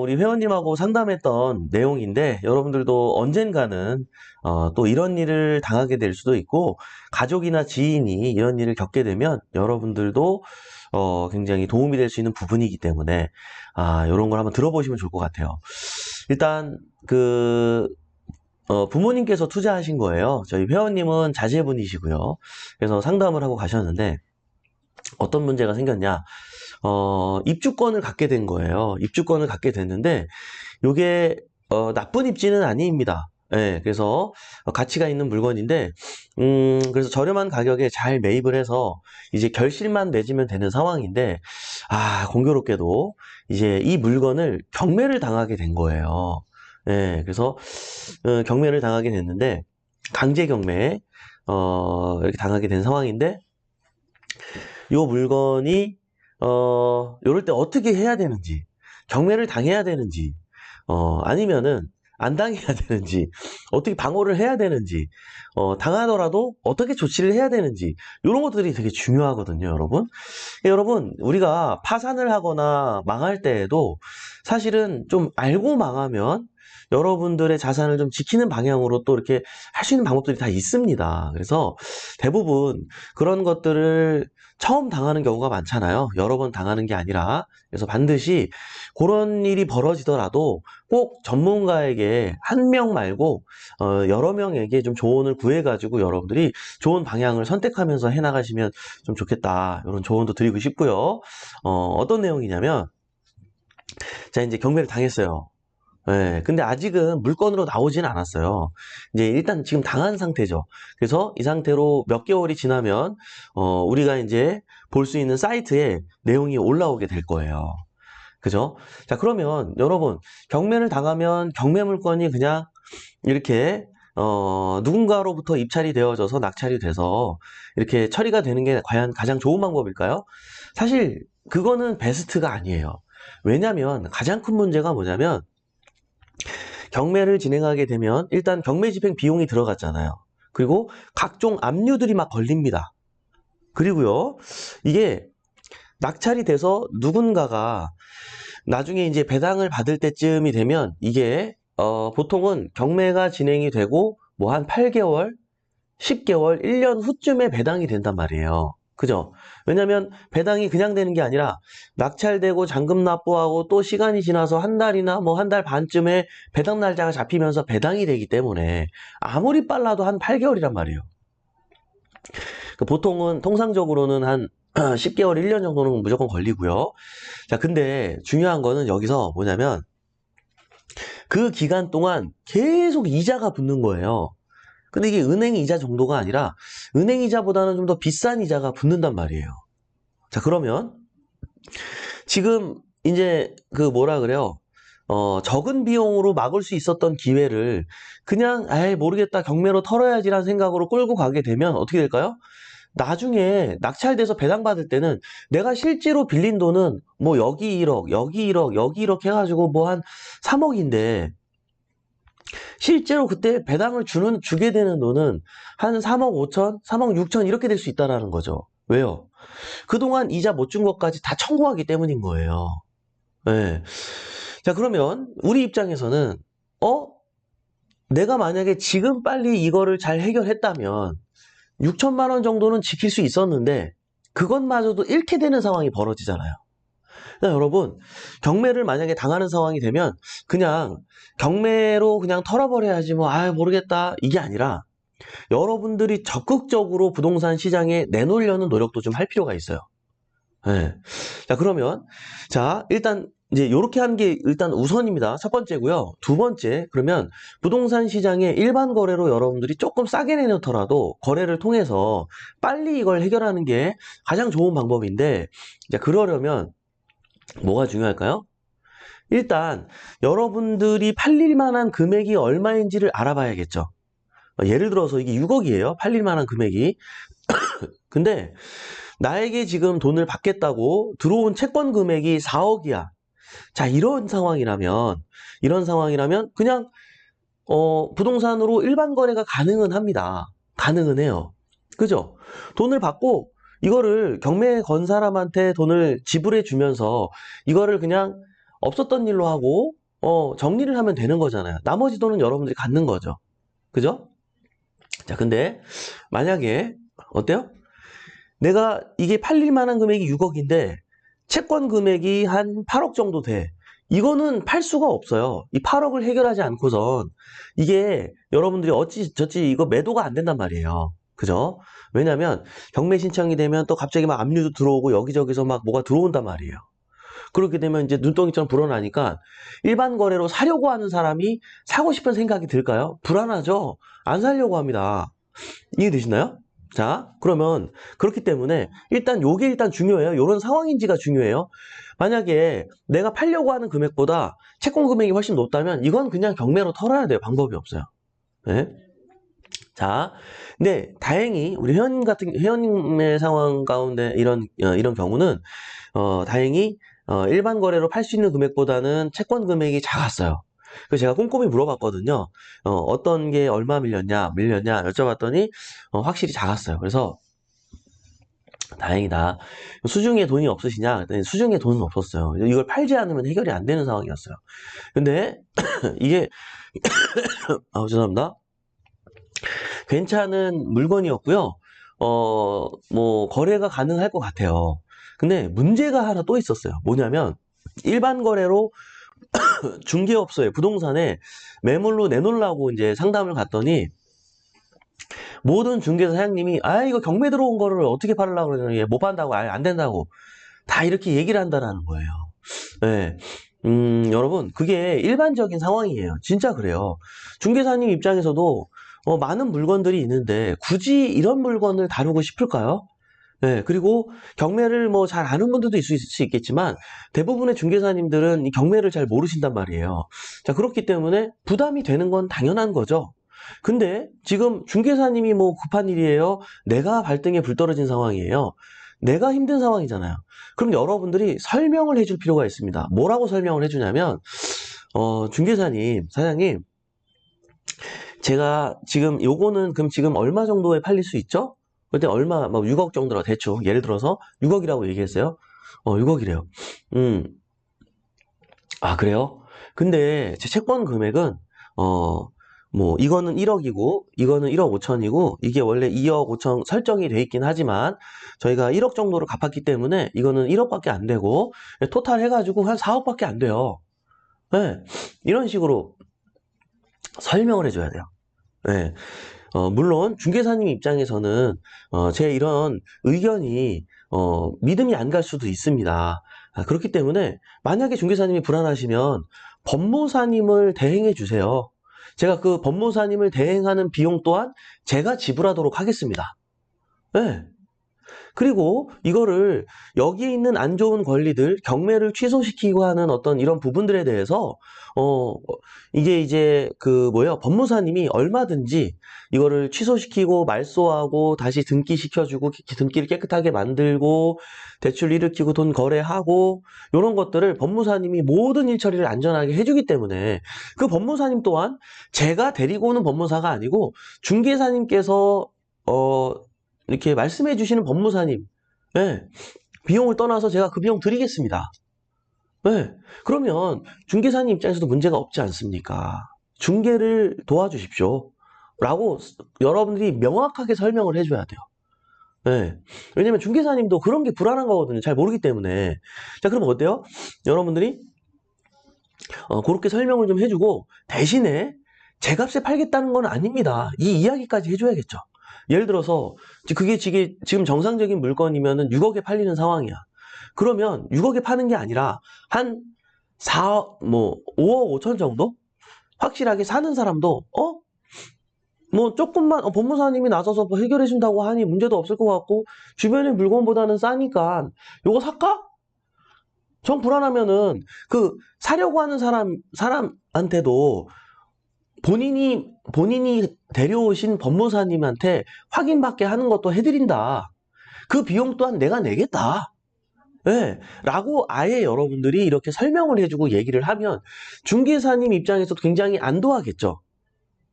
우리 회원님하고 상담했던 내용인데, 여러분들도 언젠가는, 또 이런 일을 당하게 될 수도 있고, 가족이나 지인이 이런 일을 겪게 되면, 여러분들도, 굉장히 도움이 될 수 있는 부분이기 때문에, 이런 걸 한번 들어보시면 좋을 것 같아요. 일단, 부모님께서 투자하신 거예요. 저희 회원님은 자제분이시고요. 그래서 상담을 하고 가셨는데, 어떤 문제가 생겼냐? 입주권을 갖게 된 거예요. 입주권을 갖게 됐는데, 요게, 나쁜 입지는 아닙니다. 예, 그래서 가치가 있는 물건인데, 그래서 저렴한 가격에 잘 매입을 해서 이제 결실만 맺으면 되는 상황인데, 공교롭게도 이제 이 물건을 경매를 당하게 된 거예요. 예, 그래서, 경매를 당하게 됐는데, 강제 경매, 이렇게 당하게 된 상황인데, 요 물건이 요럴 때 어떻게 해야 되는지, 경매를 당해야 되는지, 아니면은 안 당해야 되는지, 어떻게 방어를 해야 되는지, 당하더라도 어떻게 조치를 해야 되는지, 이런 것들이 되게 중요하거든요, 여러분. 여러분, 우리가 파산을 하거나 망할 때에도 사실은 좀 알고 망하면 여러분들의 자산을 좀 지키는 방향으로 또 이렇게 할 수 있는 방법들이 다 있습니다. 그래서 대부분 그런 것들을 처음 당하는 경우가 많잖아요. 여러 번 당하는 게 아니라. 그래서 반드시 그런 일이 벌어지더라도 꼭 전문가에게 한 명 말고 여러 명에게 좀 조언을 구해가지고 여러분들이 좋은 방향을 선택하면서 해나가시면 좀 좋겠다. 이런 조언도 드리고 싶고요. 어떤 내용이냐면, 자, 이제 경매를 당했어요. 예, 근데 아직은 물건으로 나오진 않았어요. 이제 일단 지금 당한 상태죠. 그래서 이 상태로 몇 개월이 지나면, 우리가 이제 볼 수 있는 사이트에 내용이 올라오게 될 거예요. 그죠? 자, 그러면 여러분, 경매를 당하면 경매 물건이 그냥 이렇게, 누군가로부터 입찰이 되어져서 낙찰이 돼서 이렇게 처리가 되는 게 과연 가장 좋은 방법일까요? 사실, 그거는 베스트가 아니에요. 왜냐면 가장 큰 문제가 뭐냐면, 경매를 진행하게 되면 일단 경매 집행 비용이 들어갔잖아요. 그리고 각종 압류들이 막 걸립니다. 그리고요, 이게 낙찰이 돼서 누군가가 나중에 이제 배당을 받을 때쯤이 되면 이게 보통은 경매가 진행이 되고 뭐 한 8개월, 10개월, 1년 후쯤에 배당이 된단 말이에요. 그죠? 왜냐면 배당이 그냥 되는 게 아니라 낙찰되고 잔금 납부하고 또 시간이 지나서 한 달이나 뭐 한 달 반쯤에 배당 날짜가 잡히면서 배당이 되기 때문에 아무리 빨라도 한 8개월이란 말이에요. 보통은 통상적으로는 한 10개월, 1년 정도는 무조건 걸리고요. 자, 근데 중요한 거는 여기서 뭐냐면 그 기간 동안 계속 이자가 붙는 거예요. 근데 이게 은행 이자 정도가 아니라 은행 이자보다는 좀 더 비싼 이자가 붙는단 말이에요. 자, 그러면 지금 이제 그 뭐라 그래요? 적은 비용으로 막을 수 있었던 기회를 그냥 에이 모르겠다 경매로 털어야지라는 생각으로 끌고 가게 되면 어떻게 될까요? 나중에 낙찰돼서 배당받을 때는 내가 실제로 빌린 돈은 뭐 여기 1억, 여기 1억, 여기 1억 해가지고 뭐 한 3억인데 실제로 그때 배당을 주게 되는 돈은 한 3억 5천, 3억 6천 이렇게 될 수 있다라는 거죠. 왜요? 그동안 이자 못 준 것까지 다 청구하기 때문인 거예요. 네. 자, 그러면 우리 입장에서는 내가 만약에 지금 빨리 이거를 잘 해결했다면 6천만 원 정도는 지킬 수 있었는데 그것마저도 잃게 되는 상황이 벌어지잖아요. 그러니까 여러분, 경매를 만약에 당하는 상황이 되면 그냥 경매로 그냥 털어버려야지 뭐 모르겠다 이게 아니라 여러분들이 적극적으로 부동산 시장에 내놓으려는 노력도 좀 할 필요가 있어요. 네. 자, 그러면 자, 일단 이제 요렇게 하는 게 일단 우선입니다. 첫 번째고요. 두 번째, 그러면 부동산 시장에 일반 거래로 여러분들이 조금 싸게 내놓더라도 거래를 통해서 빨리 이걸 해결하는 게 가장 좋은 방법인데, 자, 그러려면 뭐가 중요할까요? 일단 여러분들이 팔릴 만한 금액이 얼마인지를 알아봐야겠죠. 예를 들어서 이게 6억이에요. 팔릴 만한 금액이. 근데 나에게 지금 돈을 받겠다고 들어온 채권 금액이 4억이야. 자, 이런 상황이라면 그냥 부동산으로 일반 거래가 가능은 합니다. 가능은 해요. 그죠? 돈을 받고 이거를 경매 건 사람한테 돈을 지불해 주면서 이거를 그냥 없었던 일로 하고, 정리를 하면 되는 거잖아요. 나머지 돈은 여러분들이 갖는 거죠. 그죠? 자, 근데 만약에 어때요? 내가 이게 팔릴 만한 금액이 6억인데 채권 금액이 한 8억 정도 돼. 이거는 팔 수가 없어요. 이 8억을 해결하지 않고선 이게 여러분들이 어찌저찌 이거 매도가 안 된단 말이에요. 그죠? 왜냐면 경매 신청이 되면 또 갑자기 막 압류도 들어오고 여기저기서 막 뭐가 들어온단 말이에요. 그렇게 되면 이제 눈덩이처럼 불어나니까 일반 거래로 사려고 하는 사람이 사고 싶은 생각이 들까요? 불안하죠? 안 사려고 합니다. 이해되시나요? 자, 그러면 그렇기 때문에 일단 요게 일단 중요해요. 요런 상황인지가 중요해요. 만약에 내가 팔려고 하는 금액보다 채권 금액이 훨씬 높다면 이건 그냥 경매로 털어야 돼요. 방법이 없어요. 네? 자, 근데 다행히 우리 회원님의 상황 가운데 이런 경우는 다행히 일반 거래로 팔 수 있는 금액보다는 채권 금액이 작았어요. 그래서 제가 꼼꼼히 물어봤거든요. 어떤 게 얼마 밀렸냐 여쭤봤더니 확실히 작았어요. 그래서 다행이다. 수중에 돈이 없으시냐? 그랬더니 수중에 돈은 없었어요. 이걸 팔지 않으면 해결이 안 되는 상황이었어요. 근데 이게 죄송합니다. 괜찮은 물건이었고요. 뭐 거래가 가능할 것 같아요. 근데 문제가 하나 또 있었어요. 뭐냐면 일반 거래로 중개업소에 부동산에 매물로 내놓으려고 이제 상담을 갔더니 모든 중개사 사장님이 이거 경매 들어온 거를 어떻게 팔으려고 그러더니 못 판다고 안 된다고 다 이렇게 얘기를 한다는 거예요. 네. 여러분 그게 일반적인 상황이에요. 진짜 그래요. 중개사님 입장에서도 많은 물건들이 있는데 굳이 이런 물건을 다루고 싶을까요? 네, 그리고 경매를 뭐 잘 아는 분들도 있을 수 있겠지만 대부분의 중개사님들은 이 경매를 잘 모르신단 말이에요. 자, 그렇기 때문에 부담이 되는 건 당연한 거죠. 근데 지금 중개사님이 뭐 급한 일이에요? 내가 발등에 불 떨어진 상황이에요. 내가 힘든 상황이잖아요. 그럼 여러분들이 설명을 해줄 필요가 있습니다. 뭐라고 설명을 해주냐면 중개사님, 사장님, 제가 지금 요거는 그럼 지금 얼마 정도에 팔릴 수 있죠? 그때 얼마, 뭐 6억 정도라 대충 예를 들어서 6억이라고 얘기했어요. 6억이래요. 그래요? 근데 제 채권 금액은 뭐 이거는 1억이고 이거는 1억 5천이고 이게 원래 2억 5천 설정이 돼 있긴 하지만 저희가 1억 정도를 갚았기 때문에 이거는 1억밖에 안 되고 토탈 해가지고 한 4억밖에 안 돼요. 네, 이런 식으로 설명을 해줘야 돼요. 네. 물론 중개사님 입장에서는 제 이런 의견이 믿음이 안 갈 수도 있습니다. 그렇기 때문에 만약에 중개사님이 불안하시면 법무사님을 대행해 주세요. 제가 그 법무사님을 대행하는 비용 또한 제가 지불하도록 하겠습니다. 네. 그리고 이거를 여기에 있는 안 좋은 권리들, 경매를 취소시키고 하는 어떤 이런 부분들에 대해서 이게 이제 법무사님이 얼마든지 이거를 취소시키고 말소하고 다시 등기시켜주고 등기를 깨끗하게 만들고 대출 일으키고 돈 거래하고 이런 것들을 법무사님이 모든 일 처리를 안전하게 해주기 때문에 그 법무사님 또한 제가 데리고 오는 법무사가 아니고 중개사님께서 이렇게 말씀해 주시는 법무사님, 네, 비용을 떠나서 제가 그 비용 드리겠습니다. 네, 그러면 중개사님 입장에서도 문제가 없지 않습니까? 중개를 도와주십시오. 라고 여러분들이 명확하게 설명을 해줘야 돼요. 네, 왜냐면 중개사님도 그런 게 불안한 거거든요. 잘 모르기 때문에. 자, 그럼 어때요? 여러분들이 그렇게 설명을 좀 해주고 대신에 제 값에 팔겠다는 건 아닙니다. 이 이야기까지 해줘야겠죠. 예를 들어서 그게 지금 정상적인 물건이면은 6억에 팔리는 상황이야. 그러면 6억에 파는 게 아니라 한 5억 5천 정도? 확실하게 사는 사람도 뭐 조금만 법무사님이 나서서 뭐 해결해 준다고 하니 문제도 없을 것 같고 주변의 물건보다는 싸니까 요거 살까? 정 불안하면은 사려고 하는 사람한테도 본인이 데려오신 법무사님한테 확인받게 하는 것도 해드린다. 그 비용 또한 내가 내겠다. 네, 라고 아예 여러분들이 이렇게 설명을 해주고 얘기를 하면 중개사님 입장에서도 굉장히 안도하겠죠.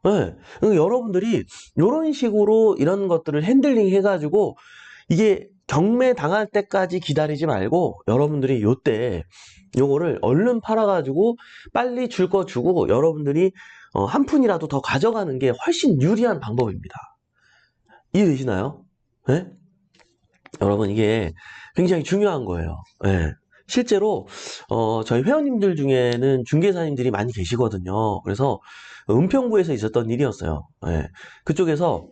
네, 여러분들이 이런 식으로 이런 것들을 핸들링 해가지고 이게 경매 당할 때까지 기다리지 말고 여러분들이 요때 요거를 얼른 팔아가지고 빨리 줄 거 주고 여러분들이 한 푼이라도 더 가져가는 게 훨씬 유리한 방법입니다. 이해되시나요? 네? 여러분 이게 굉장히 중요한 거예요. 네. 실제로 저희 회원님들 중에는 중개사님들이 많이 계시거든요. 그래서 은평구에서 있었던 일이었어요. 네. 그쪽에서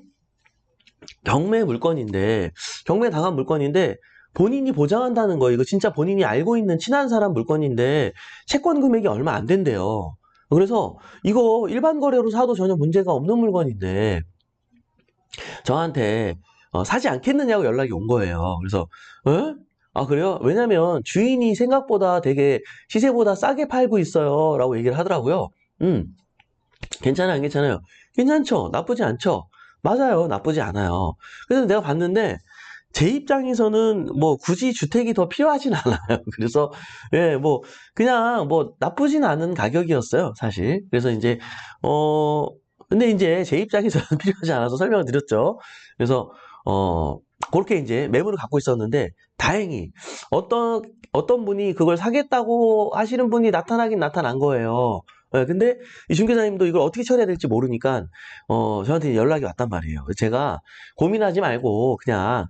경매 당한 물건인데 본인이 보장한다는 거, 이거 진짜 본인이 알고 있는 친한 사람 물건인데 채권 금액이 얼마 안 된대요. 그래서 이거 일반 거래로 사도 전혀 문제가 없는 물건인데 저한테 사지 않겠느냐고 연락이 온 거예요. 그래서 아 그래요? 왜냐면 주인이 생각보다 되게 시세보다 싸게 팔고 있어요 라고 얘기를 하더라고요. 괜찮아요, 안 괜찮아요? 괜찮죠? 나쁘지 않죠? 맞아요, 나쁘지 않아요. 그래서 내가 봤는데 제 입장에서는 뭐 굳이 주택이 더 필요하진 않아요. 그래서 예, 뭐 그냥 뭐 나쁘진 않은 가격이었어요, 사실. 그래서 이제 근데 이제 제 입장에서는 필요하지 않아서 설명을 드렸죠. 그래서 그렇게 이제 매물을 갖고 있었는데 다행히 어떤 분이 그걸 사겠다고 하시는 분이 나타나긴 나타난 거예요. 예, 근데 이 중개사님도 이걸 어떻게 처리해야 될지 모르니까 저한테 연락이 왔단 말이에요. 제가 고민하지 말고 그냥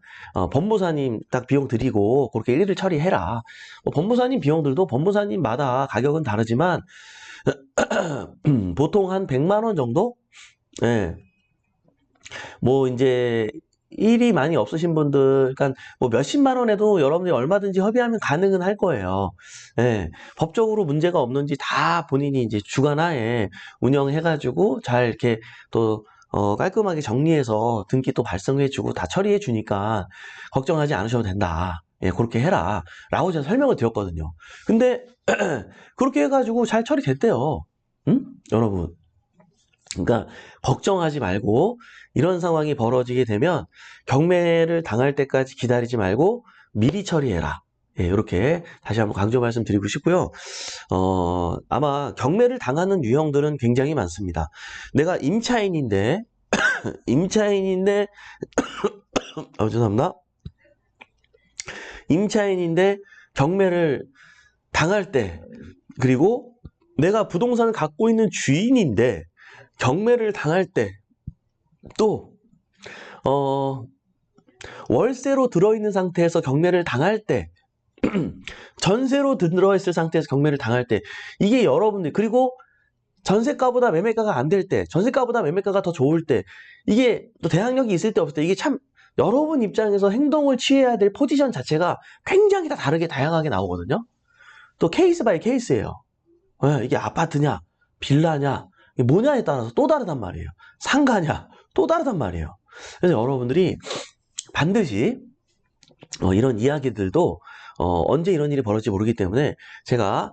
법무사님 딱 비용 드리고 그렇게 일일이 처리해라. 법무사님 비용들도 법무사님마다 가격은 다르지만 보통 한 100만 원 정도? 예. 뭐 이제 일이 많이 없으신 분들, 그러니까 뭐 몇십만 원에도 여러분들이 얼마든지 협의하면 가능은 할 거예요. 예. 법적으로 문제가 없는지 다 본인이 이제 주관하에 운영해가지고 잘 이렇게 또 깔끔하게 정리해서 등기 또 발송해주고 다 처리해주니까 걱정하지 않으셔도 된다. 예, 그렇게 해라. 라고 제가 설명을 드렸거든요. 근데 그렇게 해가지고 잘 처리됐대요. 응? 여러분. 그러니까 걱정하지 말고 이런 상황이 벌어지게 되면 경매를 당할 때까지 기다리지 말고 미리 처리해라. 예, 이렇게 다시 한번 강조 말씀드리고 싶고요. 아마 경매를 당하는 유형들은 굉장히 많습니다. 내가 임차인인데 죄송합니다. 임차인인데 경매를 당할 때, 그리고 내가 부동산을 갖고 있는 주인인데 경매를 당할 때, 또 월세로 들어있는 상태에서 경매를 당할 때, 전세로 들어있을 상태에서 경매를 당할 때, 이게 여러분들, 그리고 전세가보다 매매가가 안 될 때, 전세가보다 매매가가 더 좋을 때, 이게 또 대항력이 있을 때 없을 때, 이게 참 여러분 입장에서 행동을 취해야 될 포지션 자체가 굉장히 다 다르게 다양하게 나오거든요. 또 케이스 바이 케이스예요. 이게 아파트냐, 빌라냐, 이게 뭐냐에 따라서 또 다르단 말이에요. 상가냐, 또 다르단 말이에요. 그래서 여러분들이 반드시 이런 이야기들도 언제 이런 일이 벌어질지 모르기 때문에 제가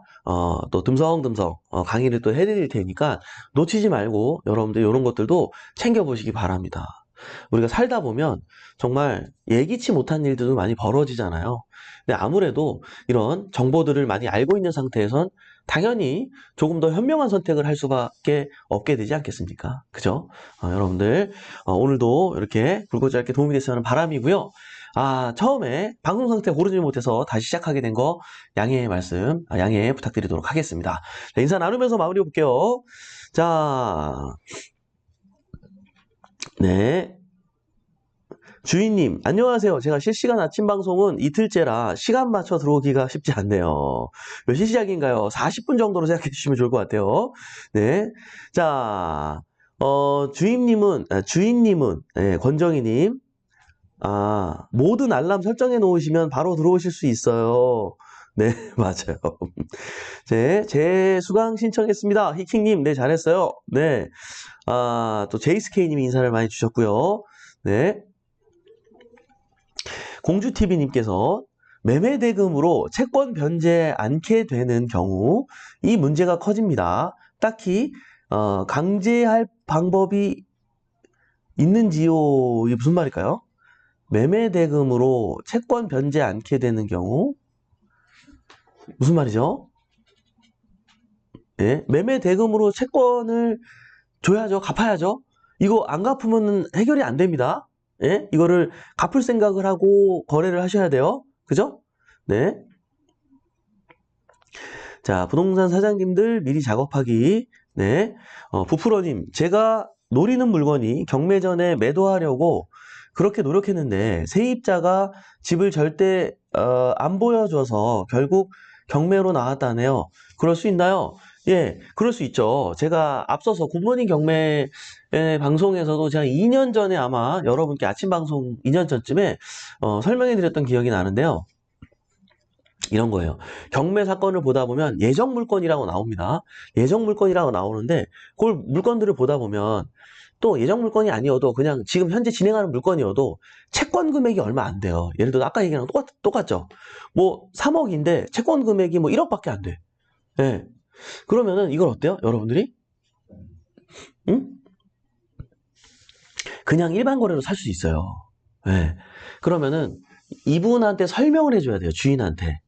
또 듬성듬성 강의를 또 해드릴 테니까 놓치지 말고 여러분들 이런 것들도 챙겨보시기 바랍니다. 우리가 살다 보면 정말 예기치 못한 일들도 많이 벌어지잖아요. 근데 아무래도 이런 정보들을 많이 알고 있는 상태에선 당연히 조금 더 현명한 선택을 할 수밖에 없게 되지 않겠습니까? 그죠? 여러분들 오늘도 이렇게 굵고 짧게 도움이 됐으면 바람이고요. 처음에 방송 상태 고르지 못해서 다시 시작하게 된 거 양해 부탁드리도록 하겠습니다. 자, 인사 나누면서 마무리 볼게요. 자, 네. 주인님, 안녕하세요. 제가 실시간 아침 방송은 이틀째라 시간 맞춰 들어오기가 쉽지 않네요. 몇 시 시작인가요? 40분 정도로 생각해 주시면 좋을 것 같아요. 네. 자, 주인님은, 네, 권정희님. 모든 알람 설정해 놓으시면 바로 들어오실 수 있어요. 네, 맞아요. 네, 재수강 신청했습니다. 히킹님, 네, 잘했어요. 네. 또 제이스케이님이 인사를 많이 주셨고요. 네. 공주TV님께서 매매대금으로 채권 변제 않게 되는 경우 이 문제가 커집니다. 딱히 강제할 방법이 있는지요? 이게 무슨 말일까요? 매매대금으로 채권 변제 않게 되는 경우 무슨 말이죠? 네, 매매대금으로 채권을 줘야죠. 갚아야죠. 이거 안 갚으면 해결이 안 됩니다. 예? 이거를 갚을 생각을 하고 거래를 하셔야 돼요. 그죠? 네. 자, 부동산 사장님들 미리 작업하기. 네. 부프로님, 제가 노리는 물건이 경매 전에 매도하려고 그렇게 노력했는데 세입자가 집을 절대 안 보여줘서 결국 경매로 나왔다네요. 그럴 수 있나요? 예, 그럴 수 있죠. 제가 앞서서 굿모닝 경매 방송에서도 제가 2년 전에 아마 여러분께 아침 방송 2년 전쯤에 설명해 드렸던 기억이 나는데요. 이런 거예요. 경매 사건을 보다 보면 예정 물건이라고 나옵니다. 예정 물건이라고 나오는데 그걸 물건들을 보다 보면 또 예정 물건이 아니어도 그냥 지금 현재 진행하는 물건이어도 채권 금액이 얼마 안 돼요. 예를 들어 아까 얘기랑 똑같죠. 뭐 3억인데 채권 금액이 뭐 1억밖에 안 돼. 예. 그러면은 이걸 어때요? 여러분들이? 응? 그냥 일반 거래로 살 수 있어요. 예. 그러면은 이분한테 설명을 해줘야 돼요. 주인한테.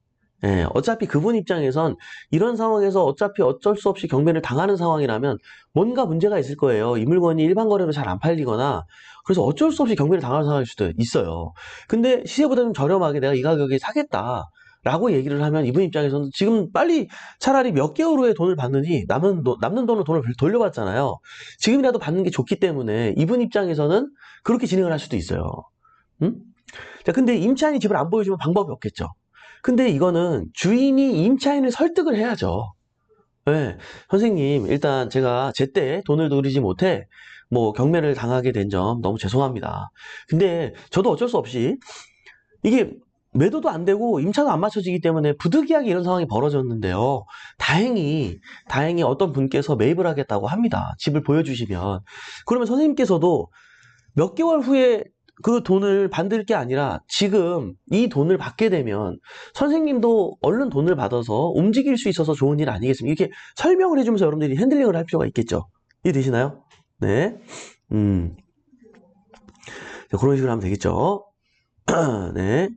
예, 어차피 그분 입장에선 이런 상황에서 어차피 어쩔 수 없이 경매를 당하는 상황이라면 뭔가 문제가 있을 거예요. 이 물건이 일반 거래로 잘 안 팔리거나 그래서 어쩔 수 없이 경매를 당하는 상황일 수도 있어요. 근데 시세보다 좀 저렴하게 내가 이 가격에 사겠다. 라고 얘기를 하면 이분 입장에서는 지금 빨리 차라리 몇 개월 후에 돈을 받느니 남는 돈을 돌려받잖아요. 지금이라도 받는 게 좋기 때문에 이분 입장에서는 그렇게 진행을 할 수도 있어요. 응? 자, 근데 임차인이 집을 안 보여주면 방법이 없겠죠. 근데 이거는 주인이 임차인을 설득을 해야죠. 네, 선생님, 일단 제가 제때 돈을 들이지 못해 뭐 경매를 당하게 된 점 너무 죄송합니다. 근데 저도 어쩔 수 없이 이게 매도도 안 되고 임차도 안 맞춰지기 때문에 부득이하게 이런 상황이 벌어졌는데요. 다행히 어떤 분께서 매입을 하겠다고 합니다. 집을 보여주시면. 그러면 선생님께서도 몇 개월 후에 그 돈을 받을 게 아니라 지금 이 돈을 받게 되면 선생님도 얼른 돈을 받아서 움직일 수 있어서 좋은 일 아니겠습니까? 이렇게 설명을 해주면서 여러분들이 핸들링을 할 필요가 있겠죠. 이해되시나요? 네. 자, 그런 식으로 하면 되겠죠. 네.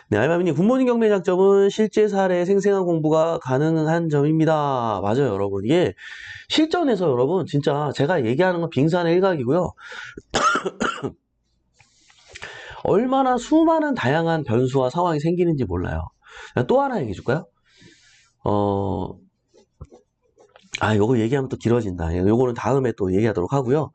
네, 알마미님, 굿모닝 경매 장점은 실제 사례 생생한 공부가 가능한 점입니다. 맞아요, 여러분. 이게 실전에서 여러분, 진짜 제가 얘기하는 건 빙산의 일각이고요. 얼마나 수많은 다양한 변수와 상황이 생기는지 몰라요. 또 하나 얘기해 줄까요? 요거 얘기하면 또 길어진다. 요거는 다음에 또 얘기하도록 하고요.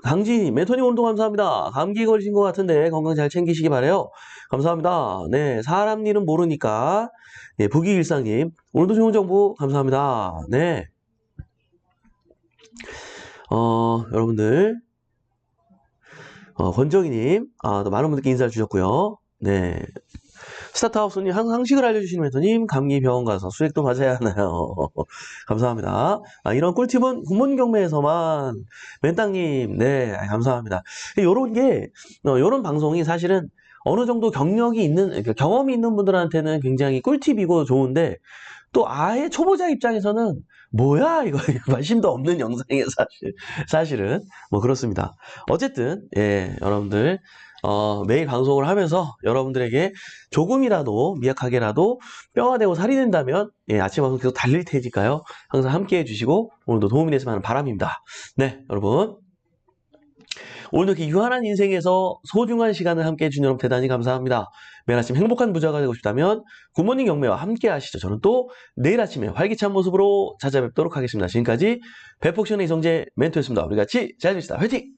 강진님, 멘토님 운동 감사합니다. 감기 걸리신 것 같은데 건강 잘 챙기시기 바래요. 감사합니다. 네, 사람 일은 모르니까. 네, 부기일상님, 오늘도 좋은 정보 감사합니다. 네. 여러분들, 권정희님, 또 많은 분들께 인사를 주셨고요. 네. 스타트하우스님, 항상 상식을 알려주시는 멘토님, 감기 병원 가서 수액도 맞아야 하나요? 감사합니다. 이런 꿀팁은 굿모닝 경매에서만, 맨땅님, 네, 감사합니다. 요런 방송이 사실은 어느 정도 경험이 있는 분들한테는 굉장히 꿀팁이고 좋은데, 또 아예 초보자 입장에서는 뭐야 이거 관심도 없는 영상이에요 사실은 뭐 그렇습니다. 어쨌든 예 여러분들 매일 방송을 하면서 여러분들에게 조금이라도 미약하게라도 뼈가 되고 살이 된다면 예 아침 방송 계속 달릴 테니까요 항상 함께 해주시고 오늘도 도움이 됐으면 하는 바람입니다. 네 여러분 오늘도 이렇게 유한한 인생에서 소중한 시간을 함께 해주신 여러분 대단히 감사합니다. 매일 아침 행복한 부자가 되고 싶다면 굿모닝 경매와 함께 하시죠. 저는 또 내일 아침에 활기찬 모습으로 찾아뵙도록 하겠습니다. 지금까지 배폭션의 이성재 멘토였습니다. 우리 같이 잘 됩시다. 화이팅!